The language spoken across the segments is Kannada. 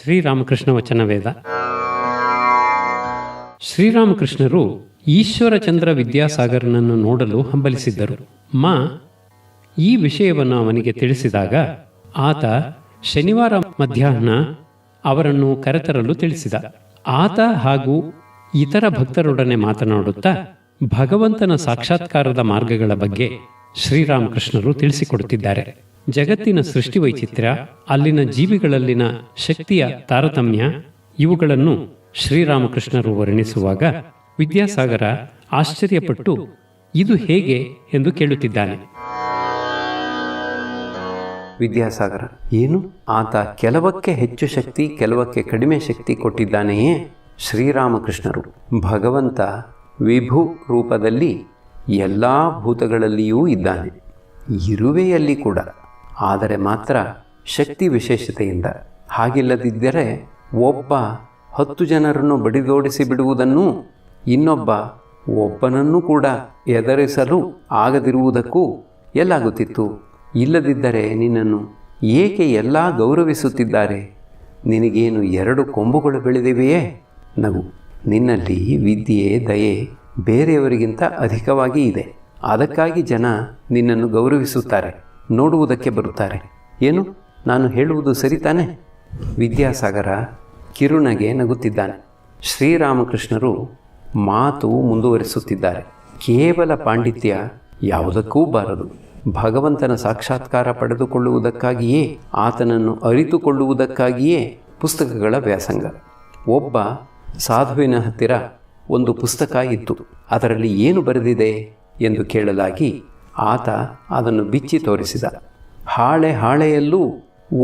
ಶ್ರೀರಾಮಕೃಷ್ಣ ವಚನವೇದ. ಶ್ರೀರಾಮಕೃಷ್ಣರು ಈಶ್ವರಚಂದ್ರ ವಿದ್ಯಾಸಾಗರನನ್ನು ನೋಡಲು ಹಂಬಲಿಸಿದ್ದರು. ಈ ವಿಷಯವನ್ನು ಅವನಿಗೆ ತಿಳಿಸಿದಾಗ ಆತ ಶನಿವಾರ ಮಧ್ಯಾಹ್ನ ಅವರನ್ನು ಕರೆತರಲು ತಿಳಿಸಿದ. ಆತ ಹಾಗೂ ಇತರ ಭಕ್ತರೊಡನೆ ಮಾತನಾಡುತ್ತಾ ಭಗವಂತನ ಸಾಕ್ಷಾತ್ಕಾರದ ಮಾರ್ಗಗಳ ಬಗ್ಗೆ ಶ್ರೀರಾಮಕೃಷ್ಣರು ತಿಳಿಸಿಕೊಡುತ್ತಿದ್ದಾರೆ. ಜಗತ್ತಿನ ಸೃಷ್ಟಿ ವೈಚಿತ್ರ್ಯ, ಅಲ್ಲಿನ ಜೀವಿಗಳಲ್ಲಿನ ಶಕ್ತಿಯ ತಾರತಮ್ಯ, ಇವುಗಳನ್ನು ಶ್ರೀರಾಮಕೃಷ್ಣರು ವರ್ಣಿಸುವಾಗ ವಿದ್ಯಾಸಾಗರ ಆಶ್ಚರ್ಯಪಟ್ಟು ಇದು ಹೇಗೆ ಎಂದು ಕೇಳುತ್ತಿದ್ದಾನೆ. ವಿದ್ಯಾಸಾಗರ: ಏನು, ಆತ ಕೆಲವಕ್ಕೆ ಹೆಚ್ಚು ಶಕ್ತಿ, ಕೆಲವಕ್ಕೆ ಕಡಿಮೆ ಶಕ್ತಿ ಕೊಟ್ಟಿದ್ದಾನೆಯೇ? ಶ್ರೀರಾಮಕೃಷ್ಣರು: ಭಗವಂತ ವಿಭು ರೂಪದಲ್ಲಿ ಎಲ್ಲ ಭೂತಗಳಲ್ಲಿಯೂ ಇದ್ದಾನೆ, ಇರುವೆಯಲ್ಲಿ ಕೂಡ, ಆದರೆ ಮಾತ್ರ ಶಕ್ತಿ ವಿಶೇಷತೆಯಿಂದ. ಹಾಗಿಲ್ಲದಿದ್ದರೆ ಒಬ್ಬ 10 ಜನರನ್ನು ಬಡಿದೋಡಿಸಿ ಬಿಡುವುದನ್ನು ಇನ್ನೊಬ್ಬ ಒಬ್ಬನನ್ನು ಕೂಡ ಎದುರಿಸಲು ಆಗದಿರುವುದಕ್ಕೂ ಎಲ್ಲಾಗುತ್ತಿತ್ತು. ಇಲ್ಲದಿದ್ದರೆ ನಿನ್ನನ್ನು ಏಕೆ ಎಲ್ಲ ಗೌರವಿಸುತ್ತಿದ್ದಾರೆ? ನಿನಗೇನು 2 ಕೊಂಬುಗಳು ಬೆಳೆದಿವೆಯೇ? ನಗು. ನಿನ್ನಲ್ಲಿ ವಿದ್ಯೆ, ದಯೆ ಬೇರೆಯವರಿಗಿಂತ ಅಧಿಕವಾಗಿ ಇದೆ. ಅದಕ್ಕಾಗಿ ಜನ ನಿನ್ನನ್ನು ಗೌರವಿಸುತ್ತಾರೆ, ನೋಡುವುದಕ್ಕೆ ಬರುತ್ತಾರೆ. ಏನು, ನಾನು ಹೇಳುವುದು ಸರಿತಾನೆ? ವಿದ್ಯಾಸಾಗರ ಕಿರುನಗೆ ನಗುತ್ತಿದ್ದಾನೆ. ಶ್ರೀರಾಮಕೃಷ್ಣರು ಮಾತು ಮುಂದುವರಿಸುತ್ತಿದ್ದಾರೆ. ಕೇವಲ ಪಾಂಡಿತ್ಯ ಯಾವುದಕ್ಕೂ ಬಾರದು. ಭಗವಂತನ ಸಾಕ್ಷಾತ್ಕಾರ ಪಡೆದುಕೊಳ್ಳುವುದಕ್ಕಾಗಿಯೇ, ಆತನನ್ನು ಅರಿತುಕೊಳ್ಳುವುದಕ್ಕಾಗಿಯೇ ಪುಸ್ತಕಗಳ ವ್ಯಾಸಂಗ. ಒಬ್ಬ ಸಾಧುವಿನ ಹತ್ತಿರ ಒಂದು ಪುಸ್ತಕ ಇತ್ತು. ಅದರಲ್ಲಿ ಏನು ಬರೆದಿದೆ ಎಂದು ಕೇಳಲಾಗಿ ಆತ ಅದನ್ನು ಬಿಚ್ಚಿ ತೋರಿಸಿದ. ಹಾಳೆಯಲ್ಲೂ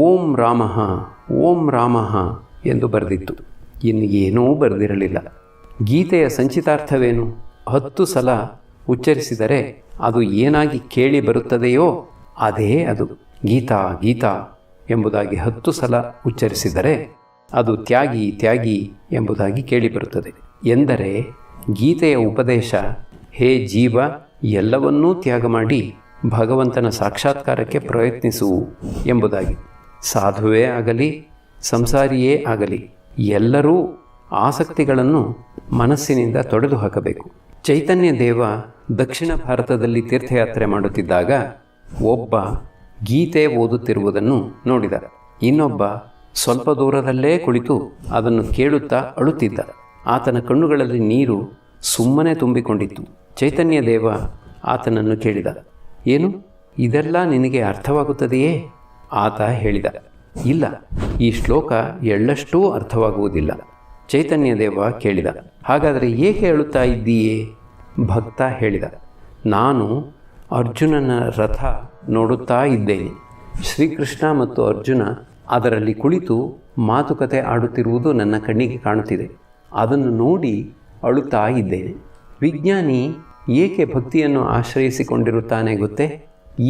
ಓಂ ರಾಮಃ ಓಂ ರಾಮಃ ಎಂದು ಬರೆದಿತ್ತು. ಇನ್ನು ಏನೂ ಬರೆದಿರಲಿಲ್ಲ. ಗೀತೆಯ ಸಂಚಿತಾರ್ಥವೇನು? 10 ಸಲ ಉಚ್ಚರಿಸಿದರೆ ಅದು ಏನಾಗಿ ಕೇಳಿ ಬರುತ್ತದೆಯೋ ಅದೇ ಅದು. ಗೀತಾ ಗೀತಾ ಎಂಬುದಾಗಿ 10 ಸಲ ಉಚ್ಚರಿಸಿದರೆ ಅದು ತ್ಯಾಗಿ ತ್ಯಾಗಿ ಎಂಬುದಾಗಿ ಕೇಳಿಬರುತ್ತದೆ. ಎಂದರೆ ಗೀತೆಯ ಉಪದೇಶ, ಹೇ ಜೀವ, ಎಲ್ಲವನ್ನೂ ತ್ಯಾಗ ಮಾಡಿ ಭಗವಂತನ ಸಾಕ್ಷಾತ್ಕಾರಕ್ಕೆ ಪ್ರಯತ್ನಿಸು ಎಂಬುದಾಗಿ. ಸಾಧುವೇ ಆಗಲಿ, ಸಂಸಾರಿಯೇ ಆಗಲಿ, ಎಲ್ಲರೂ ಆಸಕ್ತಿಗಳನ್ನು ಮನಸ್ಸಿನಿಂದ ತೊಡೆದು ಹಾಕಬೇಕು. ಚೈತನ್ಯ ದೇವ ದಕ್ಷಿಣ ಭಾರತದಲ್ಲಿ ತೀರ್ಥಯಾತ್ರೆ ಮಾಡುತ್ತಿದ್ದಾಗ ಒಬ್ಬ ಗೀತೆ ಓದುತ್ತಿರುವುದನ್ನು ನೋಡಿದ. ಇನ್ನೊಬ್ಬ ಸ್ವಲ್ಪ ದೂರದಲ್ಲೇ ಕುಳಿತು ಅದನ್ನು ಕೇಳುತ್ತಾ ಅಳುತ್ತಿದ್ದ. ಆತನ ಕಣ್ಣುಗಳಲ್ಲಿ ನೀರು ಸುಮ್ಮನೆ ತುಂಬಿಕೊಂಡಿತ್ತು. ಚೈತನ್ಯ ದೇವ ಆತನನ್ನು ಕೇಳಿದ, ಏನು, ಇದೆಲ್ಲ ನಿನಗೆ ಅರ್ಥವಾಗುತ್ತದೆಯೇ? ಆತ ಹೇಳಿದ, ಇಲ್ಲ, ಈ ಶ್ಲೋಕ ಎಳ್ಳಷ್ಟೂ ಅರ್ಥವಾಗುವುದಿಲ್ಲ. ಚೈತನ್ಯ ದೇವ ಕೇಳಿದ, ಹಾಗಾದರೆ ಏಕೆ ಅಳುತ್ತಾ ಇದ್ದೀಯೇ? ಭಕ್ತ ಹೇಳಿದ, ನಾನು ಅರ್ಜುನನ ರಥ ನೋಡುತ್ತಾ ಇದ್ದೇನೆ. ಶ್ರೀಕೃಷ್ಣ ಮತ್ತು ಅರ್ಜುನ ಅದರಲ್ಲಿ ಕುಳಿತು ಮಾತುಕತೆ ಆಡುತ್ತಿರುವುದು ನನ್ನ ಕಣ್ಣಿಗೆ ಕಾಣುತ್ತಿದೆ. ಅದನ್ನು ನೋಡಿ ಅಳುತ್ತಾ ಇದ್ದೇನೆ. ವಿಜ್ಞಾನಿ ಏಕೆ ಭಕ್ತಿಯನ್ನು ಆಶ್ರಯಿಸಿಕೊಂಡಿರುತ್ತಾನೆ ಗೊತ್ತೇ?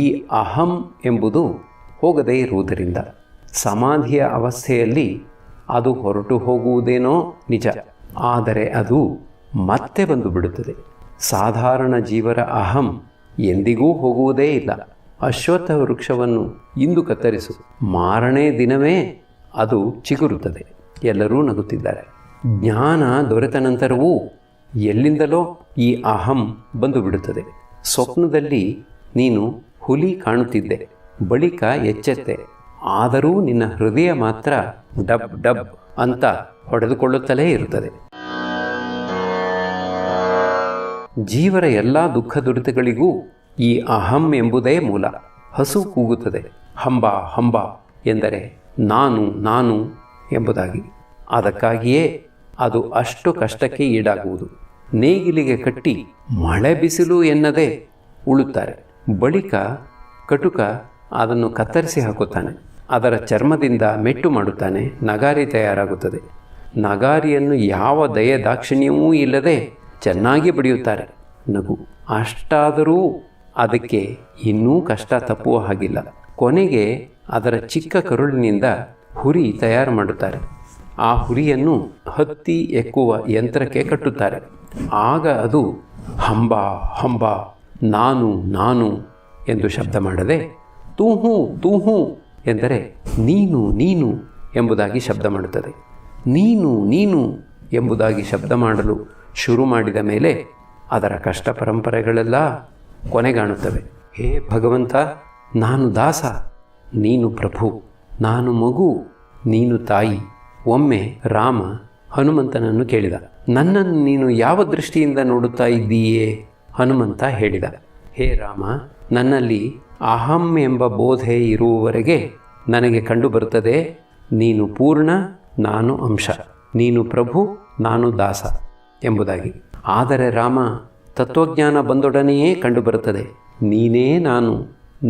ಈ ಅಹಂ ಎಂಬುದು ಹೋಗದೇ ಇರುವುದರಿಂದ. ಸಮಾಧಿಯ ಅವಸ್ಥೆಯಲ್ಲಿ ಅದು ಹೊರಟು ಹೋಗುವುದೇನೋ ನಿಜ, ಆದರೆ ಅದು ಮತ್ತೆ ಬಂದು ಬಿಡುತ್ತದೆ. ಸಾಧಾರಣ ಜೀವರ ಅಹಂ ಎಂದಿಗೂ ಹೋಗುವುದೇ ಇಲ್ಲ. ಅಶ್ವತ್ಥ ವೃಕ್ಷವನ್ನು ಇಂದು ಕತ್ತರಿಸು, ಮಾರನೇ ದಿನವೇ ಅದು ಚಿಗುರುತ್ತದೆ. ಎಲ್ಲರೂ ನಗುತ್ತಿದ್ದಾರೆ. ಜ್ಞಾನ ದೊರೆತ ನಂತರವೂ ಎಲ್ಲಿಂದಲೋ ಈ ಅಹಂ ಬಂದು ಬಿಡುತ್ತದೆ. ಸ್ವಪ್ನದಲ್ಲಿ ನೀನು ಹುಲಿ ಕಾಣುತ್ತಿದ್ದೆ, ಬಳಿಕ ಎಚ್ಚೆತ್ತೆ. ಆದರೂ ನಿನ್ನ ಹೃದಯ ಮಾತ್ರ ಡಬ್ ಡಬ್ ಅಂತ ಹೊಡೆದುಕೊಳ್ಳುತ್ತಲೇ ಇರುತ್ತದೆ. ಜೀವರ ಎಲ್ಲ ದುಃಖ ದುರಿತಗಳಿಗೂ ಈ ಅಹಂ ಎಂಬುದೇ ಮೂಲ. ಹಸು ಕೂಗುತ್ತದೆ, ಹಂಬ ಹಂಬ ಎಂದರೆ ನಾನು ನಾನು ಎಂಬುದಾಗಿ. ಅದಕ್ಕಾಗಿಯೇ ಅದು ಅಷ್ಟು ಕಷ್ಟಕ್ಕೆ ಈಡಾಗುವುದು. ನೇಗಿಲಿಗೆ ಕಟ್ಟಿ ಮಳೆ ಬಿಸಿಲು ಎನ್ನದೇ ಉಳುತ್ತಾರೆ. ಬಳಿಕ ಕಟುಕ ಅದನ್ನು ಕತ್ತರಿಸಿ ಹಾಕುತ್ತಾನೆ. ಅದರ ಚರ್ಮದಿಂದ ಮೆಟ್ಟು ಮಾಡುತ್ತಾನೆ. ನಗಾರಿ ತಯಾರಾಗುತ್ತದೆ. ನಗಾರಿಯನ್ನು ಯಾವ ದಯೆ ದಾಕ್ಷಿಣ್ಯವೂ ಇಲ್ಲದೆ ಚೆನ್ನಾಗಿ ಬಡಿಯುತ್ತಾರೆ. ನಗು. ಅಷ್ಟಾದರೂ ಅದಕ್ಕೆ ಇನ್ನೂ ಕಷ್ಟ ತಪ್ಪುವ ಹಾಗಿಲ್ಲ. ಕೊನೆಗೆ ಅದರ ಚಿಕ್ಕ ಕರುಳಿನಿಂದ ಹುರಿ ತಯಾರು ಮಾಡುತ್ತಾರೆ. ಆ ಹುರಿಯನ್ನು ಹತ್ತಿ ಎಕ್ಕುವ ಯಂತ್ರಕ್ಕೆ ಕಟ್ಟುತ್ತಾರೆ. ಆಗ ಅದು ಹಂಬ ಹಂಬ, ನಾನು ನಾನು ಎಂದು ಶಬ್ದ ಮಾಡದೆ ತೂಹು ತೂಹು ಎಂದರೆ ನೀನು ನೀನು ಎಂಬುದಾಗಿ ಶಬ್ದ ಮಾಡುತ್ತದೆ. ನೀನು ನೀನು ಎಂಬುದಾಗಿ ಶಬ್ದ ಮಾಡಲು ಶುರು ಮಾಡಿದ ಮೇಲೆ ಅದರ ಕಷ್ಟ ಪರಂಪರೆಗಳೆಲ್ಲ ಕೊನೆಗಾಣುತ್ತವೆ. ಹೇ ಭಗವಂತ, ನಾನು ದಾಸ, ನೀನು ಪ್ರಭು, ನಾನು ಮಗು, ನೀನು ತಾಯಿ. ಒಮ್ಮೆ ರಾಮ ಹನುಮಂತನನ್ನು ಕೇಳಿದ, ನನ್ನನ್ನು ನೀನು ಯಾವ ದೃಷ್ಟಿಯಿಂದ ನೋಡುತ್ತಾ ಇದ್ದೀಯೇ? ಹನುಮಂತ ಹೇಳಿದ, ಹೇ ರಾಮ, ನನ್ನಲ್ಲಿ ಅಹಂ ಎಂಬ ಬೋಧೆ ಇರುವವರೆಗೆ ನನಗೆ ಕಂಡುಬರುತ್ತದೆ ನೀನು ಪೂರ್ಣ, ನಾನು ಅಂಶ, ನೀನು ಪ್ರಭು, ನಾನು ದಾಸ ಎಂಬುದಾಗಿ. ಆದರೆ ರಾಮ, ತತ್ವಜ್ಞಾನ ಬಂದೊಡನೆಯೇ ಕಂಡುಬರುತ್ತದೆ ನೀನೇ ನಾನು,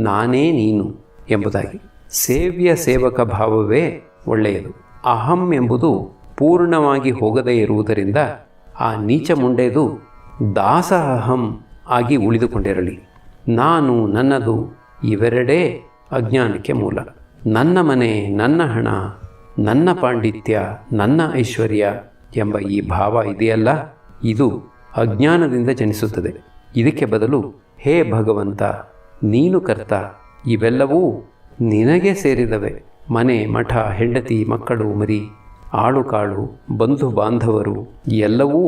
ನಾನೇ ನೀನು ಎಂಬುದಾಗಿ. ಸೇವ್ಯ ಸೇವಕ ಭಾವವೇ ಒಳ್ಳೆಯದು. ಅಹಂ ಎಂಬುದು ಪೂರ್ಣವಾಗಿ ಹೋಗದೇ ಇರುವುದರಿಂದ ಆ ನೀಚ ಮುಂಡೆದು ದಾಸ ಅಹಂ ಆಗಿ ಉಳಿದುಕೊಂಡಿರಲಿ. ನಾನು, ನನ್ನದು ಇವೆರಡೇ ಅಜ್ಞಾನಕ್ಕೆ ಮೂಲ. ನನ್ನ ಮನೆ, ನನ್ನ ಹಣ, ನನ್ನ ಪಾಂಡಿತ್ಯ, ನನ್ನ ಐಶ್ವರ್ಯ ಎಂಬ ಈ ಭಾವ ಇದೆಯಲ್ಲ, ಇದು ಅಜ್ಞಾನದಿಂದ ಜನಿಸುತ್ತದೆ. ಇದಕ್ಕೆ ಬದಲು ಹೇ ಭಗವಂತ, ನೀನು ಕರ್ತ, ಇವೆಲ್ಲವೂ ನಿನಗೆ ಸೇರಿದವೆ. ಮನೆ, ಮಠ, ಹೆಂಡತಿ, ಮಕ್ಕಳು, ಮರಿ, ಆಳು ಕಾಳು, ಬಂಧು ಬಾಂಧವರು ಎಲ್ಲವೂ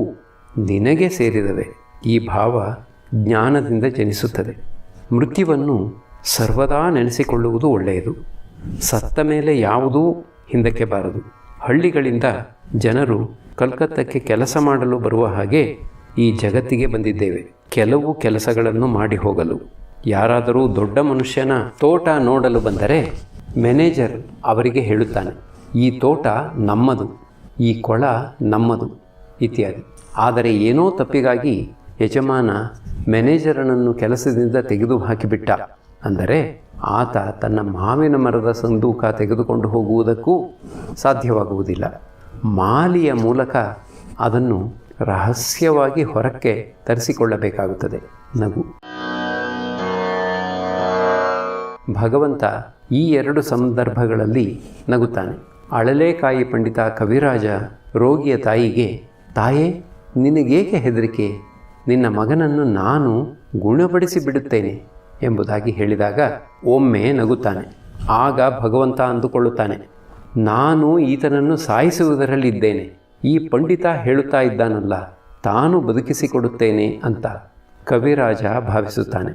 ನಿನಗೆ ಸೇರಿದವೆ. ಈ ಭಾವ ಜ್ಞಾನದಿಂದ ಜನಿಸುತ್ತದೆ. ಮೃತ್ಯುವನ್ನು ಸರ್ವದಾ ನೆನೆಸಿಕೊಳ್ಳುವುದು ಒಳ್ಳೆಯದು. ಸತ್ತ ಮೇಲೆ ಯಾವುದೂ ಹಿಂದಕ್ಕೆ ಬಾರದು. ಹಳ್ಳಿಗಳಿಂದ ಜನರು ಕಲ್ಕತ್ತಕ್ಕೆ ಕೆಲಸ ಮಾಡಲು ಬರುವ ಹಾಗೆ ಈ ಜಗತ್ತಿಗೆ ಬಂದಿದ್ದೇವೆ. ಕೆಲವು ಕೆಲಸಗಳನ್ನು ಮಾಡಿ ಹೋಗಲು. ಯಾರಾದರೂ ದೊಡ್ಡ ಮನುಷ್ಯನ ತೋಟ ನೋಡಲು ಬಂದರೆ ಮ್ಯಾನೇಜರ್ ಅವರಿಗೆ ಹೇಳುತ್ತಾನೆ, ಈ ತೋಟ ನಮ್ಮದು, ಈ ಕೊಳ ನಮ್ಮದು ಇತ್ಯಾದಿ. ಆದರೆ ಏನೋ ತಪ್ಪಿಗಾಗಿ ಯಜಮಾನ ಮ್ಯಾನೇಜರನನ್ನು ಕೆಲಸದಿಂದ ತೆಗೆದು ಹಾಕಿಬಿಟ್ಟ ಅಂದರೆ ಆತ ತನ್ನ ಮಾವಿನ ಮರದ ಸಂದೂಕ ತೆಗೆದುಕೊಂಡು ಹೋಗುವುದಕ್ಕೂ ಸಾಧ್ಯವಾಗುವುದಿಲ್ಲ. ಮಾಲಿಯ ಮೂಲಕ ಅದನ್ನು ರಹಸ್ಯವಾಗಿ ಹೊರಕ್ಕೆ ತರಿಸಿಕೊಳ್ಳಬೇಕಾಗುತ್ತದೆ. ನಗು. ಭಗವಂತ ಈ ಎರಡು ಸಂದರ್ಭಗಳಲ್ಲಿ ನಗುತ್ತಾನೆ. ಅಳಲೇಕಾಯಿ ಪಂಡಿತ ಕವಿರಾಜ ರೋಗಿಯ ತಾಯಿಗೆ, ತಾಯೇ, ನಿನಗೇಕೆ ಹೆದರಿಕೆ? ನಿನ್ನ ಮಗನನ್ನು ನಾನು ಗುಣಪಡಿಸಿ ಬಿಡುತ್ತೇನೆ ಎಂಬುದಾಗಿ ಹೇಳಿದಾಗ ಒಮ್ಮೆ ನಗುತ್ತಾನೆ. ಆಗ ಭಗವಂತ ಅಂದುಕೊಳ್ಳುತ್ತಾನೆ, ನಾನು ಈತನನ್ನು ಸಾಯಿಸುವುದರಲ್ಲಿದ್ದೇನೆ. ಈ ಪಂಡಿತ ಹೇಳುತ್ತಾ ಇದ್ದಾನಲ್ಲ, ತಾನು ಬದುಕಿಸಿಕೊಡುತ್ತೇನೆ ಅಂತ ಕವಿರಾಜ ಭಾವಿಸುತ್ತಾನೆ,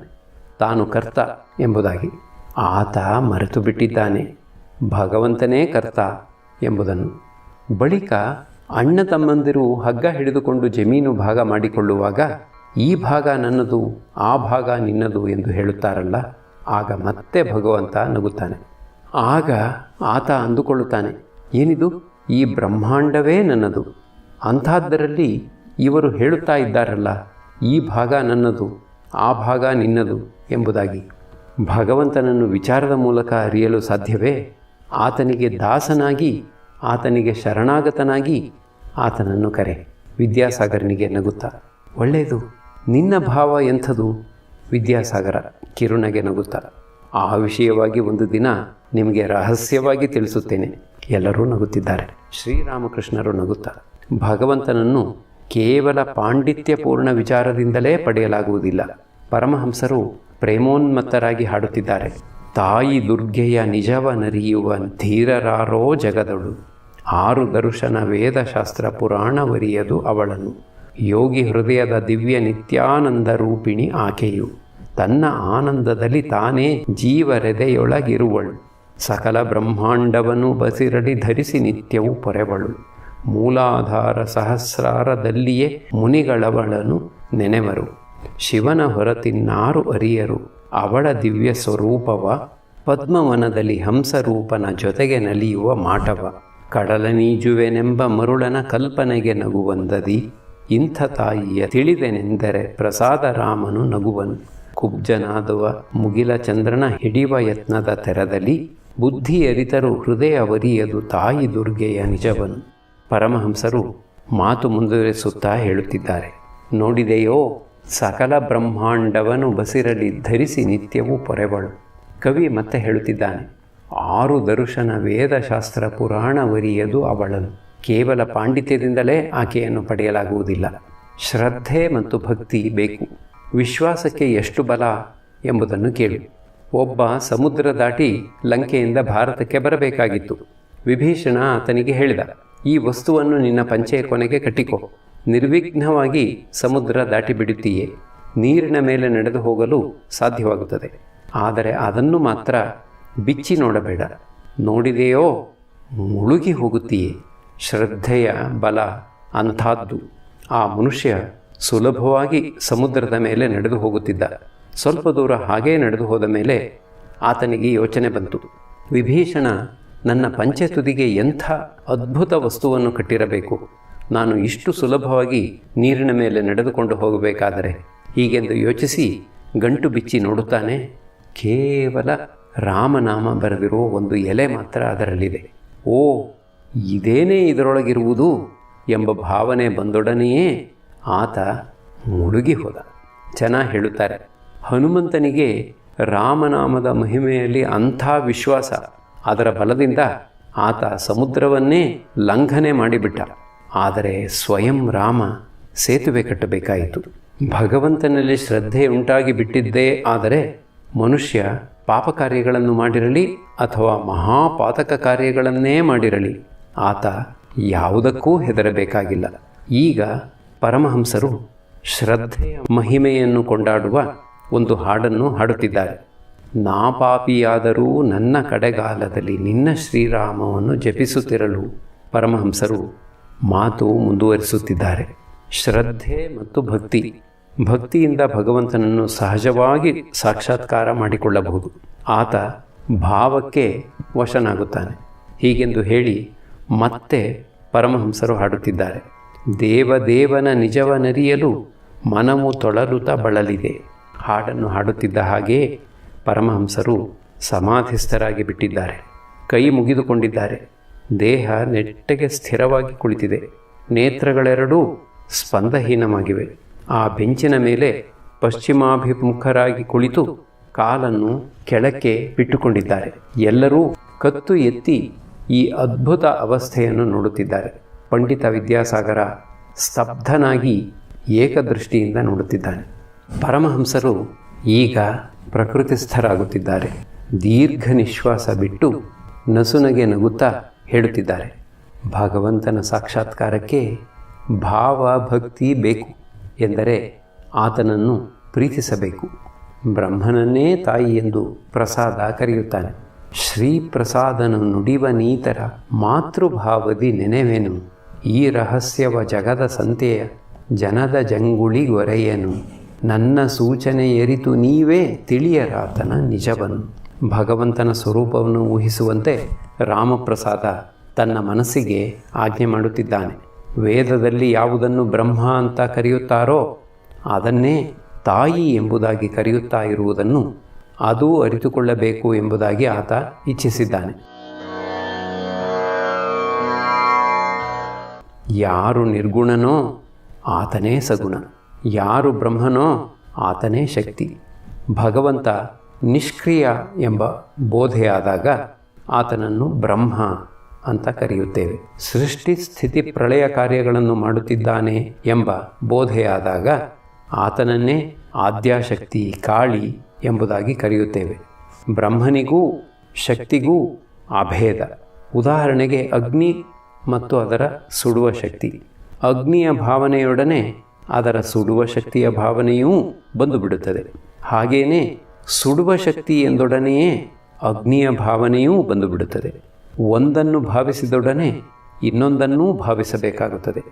ತಾನು ಕರ್ತ ಎಂಬುದಾಗಿ. ಆತ ಮರೆತು ಬಿಟ್ಟಿದ್ದಾನೆ ಭಗವಂತನೇ ಕರ್ತ ಎಂಬುದನ್ನು. ಬಳಿಕ ಅಣ್ಣ ತಮ್ಮಂದಿರು ಹಗ್ಗ ಹಿಡಿದುಕೊಂಡು ಜಮೀನು ಭಾಗ ಮಾಡಿಕೊಳ್ಳುವಾಗ ಈ ಭಾಗ ನನ್ನದು, ಆ ಭಾಗ ನಿನ್ನದು ಎಂದು ಹೇಳುತ್ತಾರಲ್ಲ, ಆಗ ಮತ್ತೆ ಭಗವಂತ ನಗುತ್ತಾನೆ. ಆಗ ಆತ ಅಂದುಕೊಳ್ಳುತ್ತಾನೆ, ಏನಿದು, ಈ ಬ್ರಹ್ಮಾಂಡವೇ ನನ್ನದು, ಅಂಥದ್ದರಲ್ಲಿ ಇವರು ಹೇಳುತ್ತಾ ಇದ್ದಾರಲ್ಲ, ಈ ಭಾಗ ನನ್ನದು, ಆ ಭಾಗ ನಿನ್ನದು ಎಂಬುದಾಗಿ. ಭಗವಂತನನ್ನು ವಿಚಾರದ ಮೂಲಕ ಅರಿಯಲು ಸಾಧ್ಯವೇ? ಆತನಿಗೆ ದಾಸನಾಗಿ, ಆತನಿಗೆ ಶರಣಾಗತನಾಗಿ ಆತನನ್ನು ಕರೆ. ವಿದ್ಯಾಸಾಗರನಿಗೆ ನಗುತ್ತಾ, ಒಳ್ಳೆಯದು, ನಿನ್ನ ಭಾವ ಎಂಥದು? ವಿದ್ಯಾಸಾಗರ ಕಿರುನಗೆ ನಗುತ್ತಾ, ಆ ವಿಷಯವಾಗಿ ಒಂದು ದಿನ ನಿಮಗೆ ರಹಸ್ಯವಾಗಿ ತಿಳಿಸುತ್ತೇನೆ. ಎಲ್ಲರೂ ನಗುತ್ತಿದ್ದಾರೆ. ಶ್ರೀರಾಮಕೃಷ್ಣರು ನಗುತ್ತಾ, ಭಗವಂತನನ್ನು ಕೇವಲ ಪಾಂಡಿತ್ಯಪೂರ್ಣ ವಿಚಾರದಿಂದಲೇ ಪಡೆಯಲಾಗುವುದಿಲ್ಲ. ಪರಮಹಂಸರು ಪ್ರೇಮೋನ್ಮತ್ತರಾಗಿ ಹಾಡುತ್ತಿದ್ದಾರೆ. ತಾಯಿ ದುರ್ಗೆಯ ನಿಜವನರಿಯುವ ಧೀರರಾರೋ ಜಗದಳು, 6 ದರ್ಶನ ವೇದಶಾಸ್ತ್ರ ಪುರಾಣವರಿಯದು ಅವಳನ್ನು. ಯೋಗಿ ಹೃದಯದ ದಿವ್ಯ ನಿತ್ಯಾನಂದ ರೂಪಿಣಿ ಆಕೆಯು, ತನ್ನ ಆನಂದದಲ್ಲಿ ತಾನೇ ಜೀವರೆದೆಯೊಳಗಿರುವಳು. ಸಕಲ ಬ್ರಹ್ಮಾಂಡವನ್ನು ಬಸಿರಡಿ ಧರಿಸಿ ನಿತ್ಯವೂ ಪೊರೆವಳು. ಮೂಲಾಧಾರ ಸಹಸ್ರಾರದಲ್ಲಿಯೇ ಮುನಿಗಳವಳನ್ನು ನೆನೆವರು. ಶಿವನ ಹೊರತಿನ್ನಾರು ಅರಿಯರು ಅವಳ ದಿವ್ಯ ಸ್ವರೂಪವ. ಪದ್ಮವನದಲ್ಲಿ ಹಂಸರೂಪನ ಜೊತೆಗೆ ನಲಿಯುವ ಮಾಟವ. ಕಡಲನೀಜುವೆನೆಂಬ ಮರುಳನ ಕಲ್ಪನೆಗೆ ನಗುವಂದದಿ. ಇಂಥ ತಾಯಿಯ ತಿಳಿದೆನೆಂದರೆ ಪ್ರಸಾದ ರಾಮನು ನಗುವನು. ಕುಬ್ಜನಾದುವ ಮುಗಿಲ ಚಂದ್ರನ ಹಿಡಿವ ಯತ್ನದ ತೆರದಲ್ಲಿ. ಬುದ್ಧಿ ಅರಿತರು ಹೃದಯವರಿಯದು ತಾಯಿ ದುರ್ಗೆಯ ನಿಜವನು. ಪರಮಹಂಸರು ಮಾತು ಮುಂದುವರಿಸುತ್ತಾ ಹೇಳುತ್ತಿದ್ದಾರೆ, ನೋಡಿದೆಯೋ, ಸಕಲ ಬ್ರಹ್ಮಾಂಡವನ್ನು ಬಸಿರಲಿ ಧರಿಸಿ ನಿತ್ಯವೂ ಪೊರೆವಳು. ಕವಿ ಮತ್ತೆ ಹೇಳುತ್ತಿದ್ದಾನೆ, 6 ದರ್ಶನ ವೇದಶಾಸ್ತ್ರ ಪುರಾಣವರಿಯದು ಅವಳನ್ನು. ಕೇವಲ ಪಾಂಡಿತ್ಯದಿಂದಲೇ ಆಕೆಯನ್ನು ಪಡೆಯಲಾಗುವುದಿಲ್ಲ. ಶ್ರದ್ಧೆ ಮತ್ತು ಭಕ್ತಿ ಬೇಕು. ವಿಶ್ವಾಸಕ್ಕೆ ಎಷ್ಟು ಬಲ ಎಂಬುದನ್ನು ಕೇಳಿ. ಒಬ್ಬ ಸಮುದ್ರ ದಾಟಿ ಲಂಕೆಯಿಂದ ಭಾರತಕ್ಕೆ ಬರಬೇಕಾಗಿತ್ತು. ವಿಭೀಷಣ ಆತನಿಗೆ ಹೇಳಿದ, ಈ ವಸ್ತುವನ್ನು ನಿನ್ನ ಪಂಚೆಯ ಕೊನೆಗೆ ಕಟ್ಟಿಕೋ. ನಿರ್ವಿಘ್ನವಾಗಿ ಸಮುದ್ರ ದಾಟಿಬಿಡುತ್ತೀಯೇ. ನೀರಿನ ಮೇಲೆ ನಡೆದು ಹೋಗಲು ಸಾಧ್ಯವಾಗುತ್ತದೆ. ಆದರೆ ಅದನ್ನು ಮಾತ್ರ ಬಿಚ್ಚಿ ನೋಡಬೇಡ. ನೋಡಿದೆಯೋ ಮುಳುಗಿ ಹೋಗುತ್ತೀಯೇ. ಶ್ರದ್ಧೆಯ ಬಲ ಅಂಥದ್ದು. ಆ ಮನುಷ್ಯ ಸುಲಭವಾಗಿ ಸಮುದ್ರದ ಮೇಲೆ ನಡೆದು ಹೋಗುತ್ತಿದ್ದ. ಸ್ವಲ್ಪ ದೂರ ಹಾಗೇ ನಡೆದು ಹೋದ ಮೇಲೆ ಆತನಿಗೆ ಯೋಚನೆ ಬಂತು. ವಿಭೀಷಣ ನನ್ನ ಪಂಚೆ ತುದಿಗೆ ಎಂಥ ಅದ್ಭುತ ವಸ್ತುವನ್ನು ಕಟ್ಟಿರಬೇಕು. ನಾನು ಇಷ್ಟು ಸುಲಭವಾಗಿ ನೀರಿನ ಮೇಲೆ ನಡೆದುಕೊಂಡು ಹೋಗಬೇಕಾದರೆ. ಹೀಗೆಂದು ಯೋಚಿಸಿ ಗಂಟು ಬಿಚ್ಚಿ ನೋಡುತ್ತಾನೆ. ಕೇವಲ ರಾಮನಾಮ ಬರೆದಿರೋ ಒಂದು ಎಲೆ ಮಾತ್ರ ಅದರಲ್ಲಿದೆ. ಓ, ಇದೇನೇ ಇದರೊಳಗಿರುವುದು ಎಂಬ ಭಾವನೆ ಬಂದೊಡನೆಯೇ ಆತ ಮುಳುಗಿ ಹೋದ. ಜನ ಹೇಳುತ್ತಾರೆ, ಹನುಮಂತನಿಗೆ ರಾಮನಾಮದ ಮಹಿಮೆಯಲ್ಲಿ ಅಂಥ ವಿಶ್ವಾಸ. ಅದರ ಬಲದಿಂದ ಆತ ಸಮುದ್ರವನ್ನೇ ಲಂಘನೆ ಮಾಡಿಬಿಟ್ಟ. ಆದರೆ ಸ್ವಯಂ ರಾಮ ಸೇತುವೆ ಕಟ್ಟಬೇಕಾಯಿತು. ಭಗವಂತನಲ್ಲಿ ಶ್ರದ್ಧೆ ಉಂಟಾಗಿ ಬಿಟ್ಟಿದ್ದೇ ಆದರೆ ಮನುಷ್ಯ ಪಾಪ ಕಾರ್ಯಗಳನ್ನು ಮಾಡಿರಲಿ ಅಥವಾ ಮಹಾಪಾತಕ ಕಾರ್ಯಗಳನ್ನೇ ಮಾಡಿರಲಿ ಆತ ಯಾವುದಕ್ಕೂ ಹೆದರಬೇಕಾಗಿಲ್ಲ. ಈಗ ಪರಮಹಂಸರು ಶ್ರದ್ಧೆಯ ಮಹಿಮೆಯನ್ನು ಕೊಂಡಾಡುವ ಒಂದು ಹಾಡನ್ನು ಹಾಡುತ್ತಿದ್ದಾರೆ. ನಾ ಪಾಪಿಯಾದರೂ ನನ್ನ ಕಡೆಗಾಲದಲ್ಲಿ ನಿನ್ನ ಶ್ರೀರಾಮವನ್ನು ಜಪಿಸುತ್ತಿರಲು ಪರಮಹಂಸರು ಮಾತು ಮುಂದುವರಿಸುತ್ತಿದ್ದಾರೆ. ಶ್ರದ್ಧೆ ಮತ್ತು ಭಕ್ತಿ. ಭಕ್ತಿಯಿಂದ ಭಗವಂತನನ್ನು ಸಹಜವಾಗಿ ಸಾಕ್ಷಾತ್ಕಾರ ಮಾಡಿಕೊಳ್ಳಬಹುದು. ಆತ ಭಾವಕ್ಕೆ ವಶನಾಗುತ್ತಾನೆ. ಹೀಗೆಂದು ಹೇಳಿ ಮತ್ತೆ ಪರಮಹಂಸರು ಹಾಡುತ್ತಿದ್ದಾರೆ. ದೇವದೇವನ ನಿಜವನರಿಯಲು ಮನವು ತೊಳಲುತ ಬಳಲಿದೆ. ಹಾಡನ್ನು ಹಾಡುತ್ತಿದ್ದ ಹಾಗೇ ಪರಮಹಂಸರು ಸಮಾಧಿಸ್ಥರಾಗಿ ಬಿಟ್ಟಿದ್ದಾರೆ. ಕೈ ಮುಗಿದುಕೊಂಡಿದ್ದಾರೆ. ದೇಹ ನೆಟ್ಟಗೆ ಸ್ಥಿರವಾಗಿ ಕುಳಿತಿದೆ. ನೇತ್ರಗಳೆರಡೂ ಸ್ಪಂದಹೀನವಾಗಿವೆ. ಆ ಬೆಂಚಿನ ಮೇಲೆ ಪಶ್ಚಿಮಾಭಿಮುಖರಾಗಿ ಕುಳಿತು ಕಾಲನ್ನು ಕೆಳಕ್ಕೆ ಬಿಟ್ಟುಕೊಂಡಿದ್ದಾರೆ. ಎಲ್ಲರೂ ಕತ್ತು ಎತ್ತಿ ಈ ಅದ್ಭುತ ಅವಸ್ಥೆಯನ್ನು ನೋಡುತ್ತಿದ್ದಾರೆ. ಪಂಡಿತ ವಿದ್ಯಾಸಾಗರ ಸ್ತಬ್ಧನಾಗಿ ಏಕದೃಷ್ಟಿಯಿಂದ ನೋಡುತ್ತಿದ್ದಾನೆ. ಪರಮಹಂಸರು ಈಗ ಪ್ರಕೃತಿಸ್ಥರಾಗುತ್ತಿದ್ದಾರೆ. ದೀರ್ಘ ನಿಶ್ವಾಸ ಬಿಟ್ಟು ನಸುನಗೆ ನಗುತ್ತಾ ಹೇಳುತ್ತಿದ್ದಾರೆ, ಭಗವಂತನ ಸಾಕ್ಷಾತ್ಕಾರಕ್ಕೆ ಭಾವ ಭಕ್ತಿ ಬೇಕು ಎಂದರೆ ಆತನನ್ನು ಪ್ರೀತಿಸಬೇಕು. ಬ್ರಹ್ಮನನ್ನೇ ತಾಯಿ ಎಂದು ಪ್ರಸಾದ ಕರೆಯುತ್ತಾನೆ. ಶ್ರೀ ಪ್ರಸಾದನು ನುಡಿವ ನೀತರ ಮಾತೃಭಾವದಿ ನೆನೆವೆನು. ಈ ರಹಸ್ಯವ ಜಗದ ಸಂತೆಯ ಜನದ ಜಂಗುಳಿಗೊರೆಯನು. ನನ್ನ ಸೂಚನೆ ಎರಿತು ನೀವೇ ತಿಳಿಯರಾತನ ನಿಜವನ್ನು. ಭಗವಂತನ ಸ್ವರೂಪವನ್ನು ಊಹಿಸುವಂತೆ ರಾಮಪ್ರಸಾದ ತನ್ನ ಮನಸ್ಸಿಗೆ ಆಜ್ಞೆ ಮಾಡುತ್ತಿದ್ದಾನೆ. ವೇದದಲ್ಲಿ ಯಾವುದನ್ನು ಬ್ರಹ್ಮ ಅಂತ ಕರೆಯುತ್ತಾರೋ ಅದನ್ನೇ ತಾಯಿ ಎಂಬುದಾಗಿ ಕರೆಯುತ್ತಾ ಇರುವುದನ್ನು ಅದೂ ಅರಿತುಕೊಳ್ಳಬೇಕು ಎಂಬುದಾಗಿ ಆತ ಇಚ್ಛಿಸಿದ್ದಾನೆ. ಯಾರು ನಿರ್ಗುಣನೋ ಆತನೇ ಸಗುಣ, ಯಾರು ಬ್ರಹ್ಮನೋ ಆತನೇ ಶಕ್ತಿ. ಭಗವಂತ ನಿಷ್ಕ್ರಿಯ ಎಂಬ ಬೋಧೆಯಾದಾಗ ಆತನನ್ನು ಬ್ರಹ್ಮ ಅಂತ ಕರೆಯುತ್ತೇವೆ. ಸೃಷ್ಟಿ ಸ್ಥಿತಿ ಪ್ರಳಯ ಕಾರ್ಯಗಳನ್ನು ಮಾಡುತ್ತಿದ್ದಾನೆ ಎಂಬ ಬೋಧೆಯಾದಾಗ ಆತನನ್ನೇ ಆದ್ಯಾಶಕ್ತಿ ಕಾಳಿ ಎಂಬುದಾಗಿ ಕರೆಯುತ್ತೇವೆ. ಬ್ರಹ್ಮನಿಗೂ ಶಕ್ತಿಗೂ ಅಭೇದ. ಉದಾಹರಣೆಗೆ ಅಗ್ನಿ ಮತ್ತು ಅದರ ಸುಡುವ ಶಕ್ತಿ. ಅಗ್ನಿಯ ಭಾವನೆಯೊಡನೆ ಅದರ ಸುಡುವ ಶಕ್ತಿಯ ಭಾವನೆಯೂ ಬಂದುಬಿಡುತ್ತದೆ. ಹಾಗೆಯೇ ಸುಡುವ ಶಕ್ತಿ ಎಂದೊಡನೆಯೇ ಅಗ್ನಿಯ ಭಾವನೆಯೂ ಬಂದುಬಿಡುತ್ತದೆ. ಒಂದನ್ನು ಭಾವಿಸಿದೊಡನೆ ಇನ್ನೊಂದನ್ನೂ ಭಾವಿಸಬೇಕಾಗುತ್ತದೆ.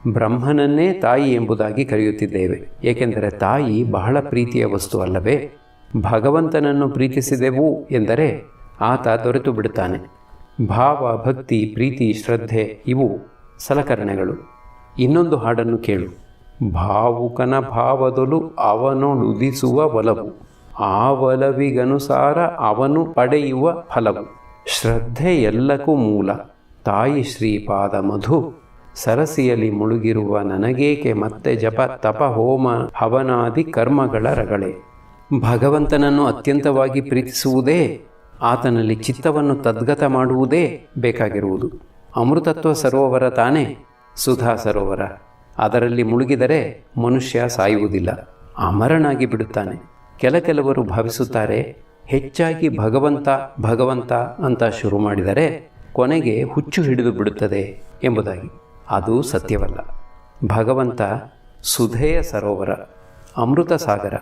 ಬ್ರಹ್ಮನನ್ನೇ ತಾಯಿ ಎಂಬುದಾಗಿ ಕರೆಯುತ್ತಿದ್ದೇವೆ, ಏಕೆಂದರೆ ತಾಯಿ ಬಹಳ ಪ್ರೀತಿಯ ವಸ್ತು ಅಲ್ಲವೇ? ಭಗವಂತನನ್ನು ಪ್ರೀತಿಸಿದೆವು ಎಂದರೆ ಆತ ದೊರೆತು ಬಿಡುತ್ತಾನೆ. ಭಾವ, ಭಕ್ತಿ, ಪ್ರೀತಿ, ಶ್ರದ್ಧೆ ಇವು ಸಲಕರಣೆಗಳು. ಇನ್ನೊಂದು ಹಾಡನ್ನು ಕೇಳು. ಭಾವುಕನ ಭಾವದೊಲು ಅವನೊಳುದಿಸುವ ಒಲವು, ಆ ಒಲವಿಗನುಸಾರ ಅವನು ಪಡೆಯುವ ಫಲವು. ಶ್ರದ್ಧೆ ಎಲ್ಲಕ್ಕೂ ಮೂಲ, ತಾಯಿ ಶ್ರೀಪಾದ ಮಧು. ಸರಸಿಯಲ್ಲಿ ಮುಳುಗಿರುವ ನನಗೇಕೆ ಮತ್ತೆ ಜಪ ತಪ ಹೋಮ ಹವನಾದಿ ಕರ್ಮಗಳ ರಗಳೆ. ಭಗವಂತನನ್ನು ಅತ್ಯಂತವಾಗಿ ಪ್ರೀತಿಸುವುದೇ, ಆತನಲ್ಲಿ ಚಿತ್ತವನ್ನು ತದ್ಗತ ಮಾಡುವುದೇ ಬೇಕಾಗಿರುವುದು. ಅಮೃತತ್ವ ಸರೋವರ ತಾನೇ ಸುಧಾ ಸರೋವರ. ಅದರಲ್ಲಿ ಮುಳುಗಿದರೆ ಮನುಷ್ಯ ಸಾಯುವುದಿಲ್ಲ, ಅಮರನಾಗಿ ಬಿಡುತ್ತಾನೆ. ಕೆಲವರು ಭಾವಿಸುತ್ತಾರೆ, ಹೆಚ್ಚಾಗಿ ಭಗವಂತ ಭಗವಂತ ಅಂತ ಶುರು ಮಾಡಿದರೆ ಕೊನೆಗೆ ಹುಚ್ಚು ಹಿಡಿದು ಬಿಡುತ್ತದೆ ಎಂಬುದಾಗಿ. ಅದು ಸತ್ಯವಲ್ಲ. ಭಗವಂತ ಸುಧೆಯ ಸರೋವರ, ಅಮೃತ ಸಾಗರ.